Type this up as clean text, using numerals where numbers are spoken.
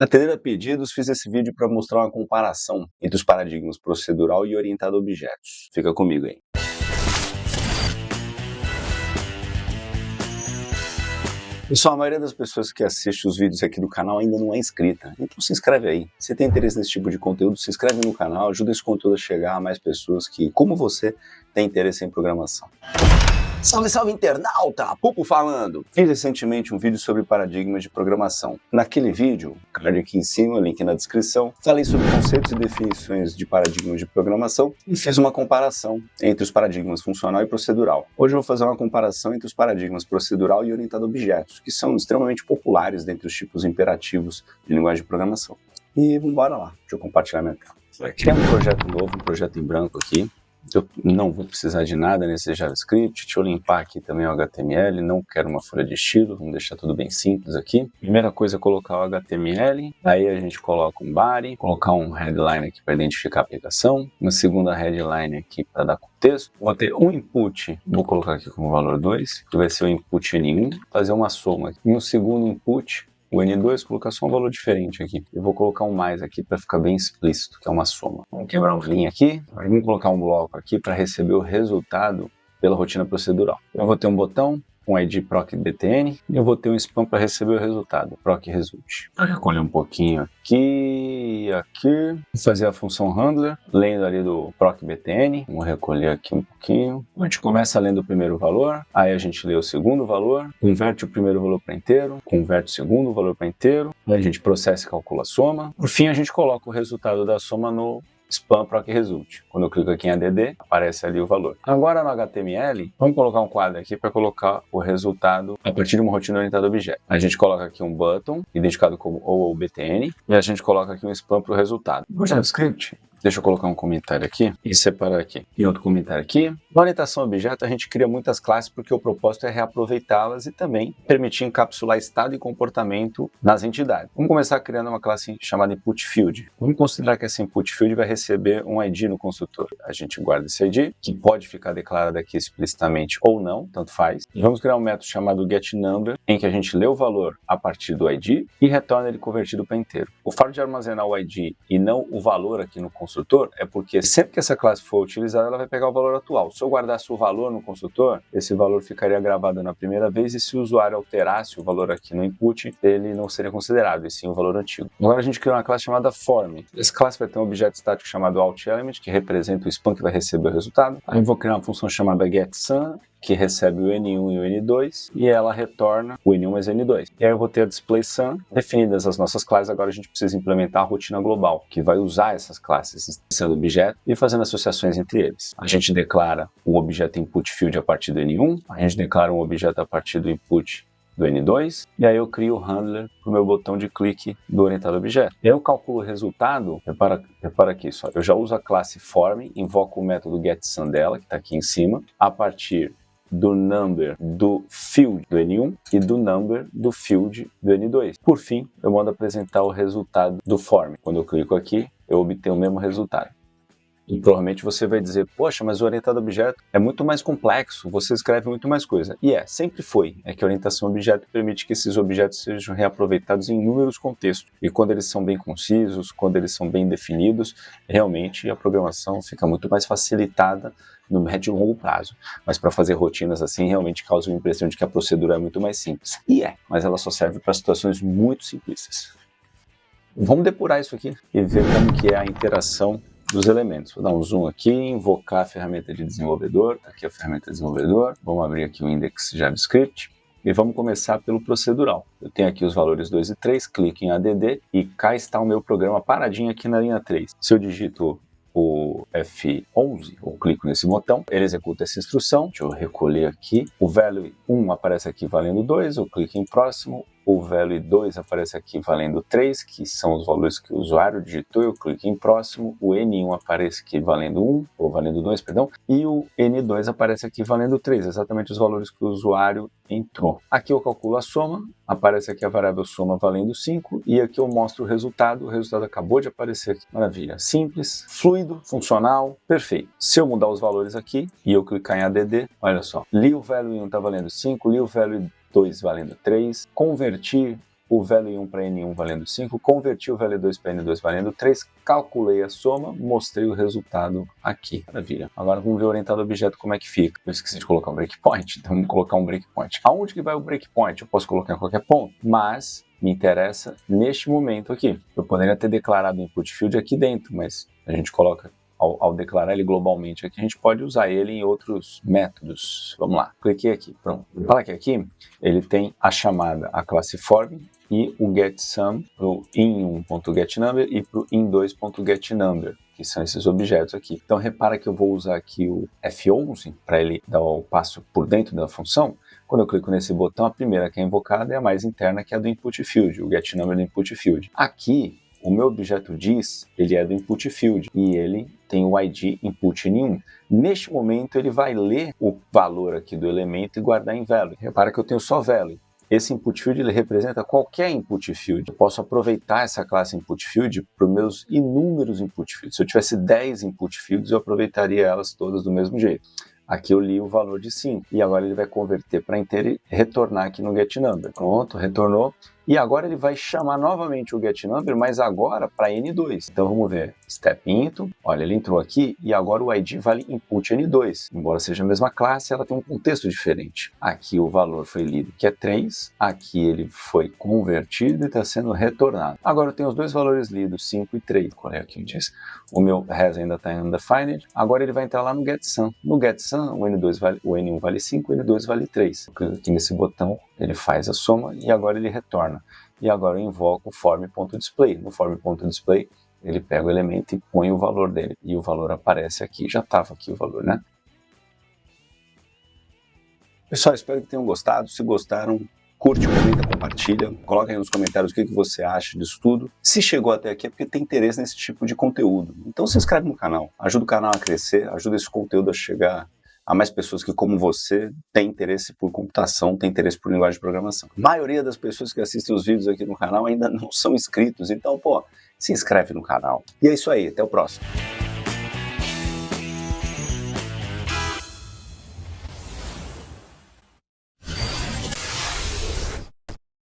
Atendendo a pedidos, fiz esse vídeo para mostrar uma comparação entre os paradigmas procedural e orientado a objetos. Fica comigo aí. Pessoal, a maioria das pessoas que assiste os vídeos aqui do canal ainda não é inscrita, então se inscreve aí. Se tem interesse nesse tipo de conteúdo, se inscreve no canal, ajuda esse conteúdo a chegar a mais pessoas que, como você, têm interesse em programação. Salve, salve internauta! Pupo falando! Fiz recentemente um vídeo sobre paradigmas de programação. Naquele vídeo, card aqui em cima, link na descrição, falei sobre conceitos e definições de paradigmas de programação e fiz uma comparação entre os paradigmas funcional e procedural. Hoje eu vou fazer uma comparação entre os paradigmas procedural e orientado a objetos, que são extremamente populares dentre os tipos imperativos de linguagem de programação. E vamos embora lá, deixa eu compartilhar minha tela. Aqui é um projeto novo, um projeto em branco aqui. Eu não vou precisar de nada nesse JavaScript. Deixa eu limpar aqui também o HTML, não quero uma folha de estilo, vamos deixar tudo bem simples aqui. Primeira coisa é colocar o HTML, aí a gente coloca um body, colocar um headline aqui para identificar a aplicação, uma segunda headline aqui para dar contexto. Vou ter um input, vou colocar aqui como valor 2, que vai ser o input N1, fazer uma soma aqui. E um segundo input, o N2, colocar só um valor diferente aqui. Eu vou colocar um mais aqui para ficar bem explícito, que é uma soma. Vamos quebrar um linha aqui. Vamos colocar um bloco aqui para receber o resultado pela rotina procedural. Eu vou ter um botão com ID procBtn e eu vou ter um spam para receber o resultado, procResult. Vou recolher um pouquinho aqui e aqui. Vou fazer a função handler, lendo ali do procBtn. Vamos recolher aqui um pouquinho. A gente começa lendo o primeiro valor, aí a gente lê o segundo valor, converte o primeiro valor para inteiro, converte o segundo valor para inteiro, aí a gente processa e calcula a soma. Por fim, a gente coloca o resultado da soma no spam procResult. Quando eu clico aqui em add, aparece ali o valor. Agora no HTML, vamos colocar um quadro aqui para colocar o resultado a partir de uma rotina orientada a objeto. A gente coloca aqui um button, identificado como OOBTN, e a gente coloca aqui um spam para o resultado. No JavaScript, deixa eu colocar um comentário aqui e separar aqui. E outro comentário aqui. Na orientação a objeto, a gente cria muitas classes porque o propósito é reaproveitá-las e também permitir encapsular estado e comportamento nas entidades. Vamos começar criando uma classe chamada Input Field. Vamos considerar que essa Input Field vai receber um ID no construtor. A gente guarda esse ID, que pode ficar declarado aqui explicitamente ou não, tanto faz. E vamos criar um método chamado getNumber, em que a gente lê o valor a partir do ID e retorna ele convertido para inteiro. O fato de armazenar o ID e não o valor aqui no construtor é porque sempre que essa classe for utilizada, ela vai pegar o valor atual. Se eu guardasse o valor no construtor, esse valor ficaria gravado na primeira vez e se o usuário alterasse o valor aqui no input, ele não seria considerado, e sim o valor antigo. Agora a gente criou uma classe chamada form. Essa classe vai ter um objeto estático chamado outElement, que representa o spam que vai receber o resultado. Aí eu vou criar uma função chamada getSum, que recebe o N1 e o N2, e ela retorna o N1 mais N2. E aí eu vou ter a displaySum. Definidas as nossas classes, agora a gente precisa implementar a rotina global, que vai usar essas classes sendo objeto e fazendo associações entre eles. A gente declara o objeto input field a partir do N1, a gente declara um objeto a partir do input do N2, e aí eu crio o handler para o meu botão de clique do orientado a objeto. E aí eu calculo o resultado, repara aqui só, eu já uso a classe form, invoco o método getSum dela, que está aqui em cima, a partir do number do field do N1 e do number do field do N2. Por fim, eu mando apresentar o resultado do form. Quando eu clico aqui, eu obtenho o mesmo resultado. E provavelmente você vai dizer, poxa, mas o orientado a objeto é muito mais complexo, você escreve muito mais coisa. E sempre foi. É que a orientação a objeto permite que esses objetos sejam reaproveitados em inúmeros contextos. E quando eles são bem concisos, quando eles são bem definidos, realmente a programação fica muito mais facilitada no médio e longo prazo. Mas para fazer rotinas assim, realmente causa uma impressão de que a procedura é muito mais simples. Mas ela só serve para situações muito simplistas. Vamos depurar isso aqui e ver como que é a interação dos elementos. Vou dar um zoom aqui, invocar a ferramenta de desenvolvedor. Tá aqui a ferramenta de desenvolvedor. Vamos abrir aqui o index JavaScript. E vamos começar pelo procedural. Eu tenho aqui os valores 2 e 3, clique em add e cá está o meu programa paradinho aqui na linha 3. Se eu digito o F11, ou clico nesse botão, ele executa essa instrução. Deixa eu recolher aqui. O value 1 aparece aqui valendo 2, eu clico em próximo. O value 2 aparece aqui valendo 3, que são os valores que o usuário digitou, eu clico em próximo. O N1 aparece aqui valendo 1, ou valendo 2, perdão. E o N2 aparece aqui valendo 3, exatamente os valores que o usuário entrou. Aqui eu calculo a soma, aparece aqui a variável soma valendo 5, e aqui eu mostro o resultado acabou de aparecer aqui. Maravilha, simples, fluido, funcional, perfeito. Se eu mudar os valores aqui, e eu clicar em add, olha só, li o value 1 está valendo 5, li o value 2 valendo 3, convertir o value 1 para N1 valendo 5, converti o value 2 para N2 valendo 3, calculei a soma, mostrei o resultado aqui. Maravilha. Agora vamos ver o orientado objeto como é que fica. Eu esqueci de colocar um breakpoint, então vamos colocar um breakpoint. Aonde que vai o breakpoint? Eu posso colocar em qualquer ponto, mas me interessa neste momento aqui. Eu poderia ter declarado o input field aqui dentro, mas a gente coloca, ao declarar ele globalmente aqui, a gente pode usar ele em outros métodos. Vamos lá, cliquei aqui, pronto. Fala que aqui ele tem a chamada, a classe form e o getSum pro in1.getNumber e pro in2.getNumber, que são esses objetos aqui. Então repara que eu vou usar aqui o F11 para ele dar o passo por dentro da função. Quando eu clico nesse botão, a primeira que é invocada é a mais interna, que é a do input field, o getNumber do input field. Aqui, o meu objeto diz, ele é do input field e ele tem o ID input N1. Neste momento, ele vai ler o valor aqui do elemento e guardar em value. Repara que eu tenho só value. Esse input field ele representa qualquer input field. Eu posso aproveitar essa classe input field para os meus inúmeros input fields. Se eu tivesse 10 input fields, eu aproveitaria elas todas do mesmo jeito. Aqui eu li o valor de 5 e agora ele vai converter para inteiro e retornar aqui no getNumber. Pronto, retornou. E agora ele vai chamar novamente o getNumber, mas agora para N2. Então vamos ver, step into, olha, ele entrou aqui e agora o ID vale input N2. Embora seja a mesma classe, ela tem um contexto diferente. Aqui o valor foi lido, que é 3, aqui ele foi convertido e está sendo retornado. Agora eu tenho os dois valores lidos, 5 e 3. Qual é aqui? Diz? O meu res ainda está em undefined. Agora ele vai entrar lá no getSum. No getSum, o N1 vale 5, o N2 vale 3. Aqui nesse botão ele faz a soma e agora ele retorna. E agora eu invoco o form.display. No form.display, ele pega o elemento e põe o valor dele. E o valor aparece aqui. Já estava aqui o valor, né? Pessoal, espero que tenham gostado. Se gostaram, curte, comenta, compartilha. Coloca aí nos comentários o que você acha disso tudo. Se chegou até aqui é porque tem interesse nesse tipo de conteúdo. Então se inscreve no canal. Ajuda o canal a crescer. Ajuda esse conteúdo a chegar a mais pessoas que, como você, tem interesse por computação, tem interesse por linguagem de programação. A maioria das pessoas que assistem os vídeos aqui no canal ainda não são inscritos, então, pô, se inscreve no canal. E é isso aí, até o próximo.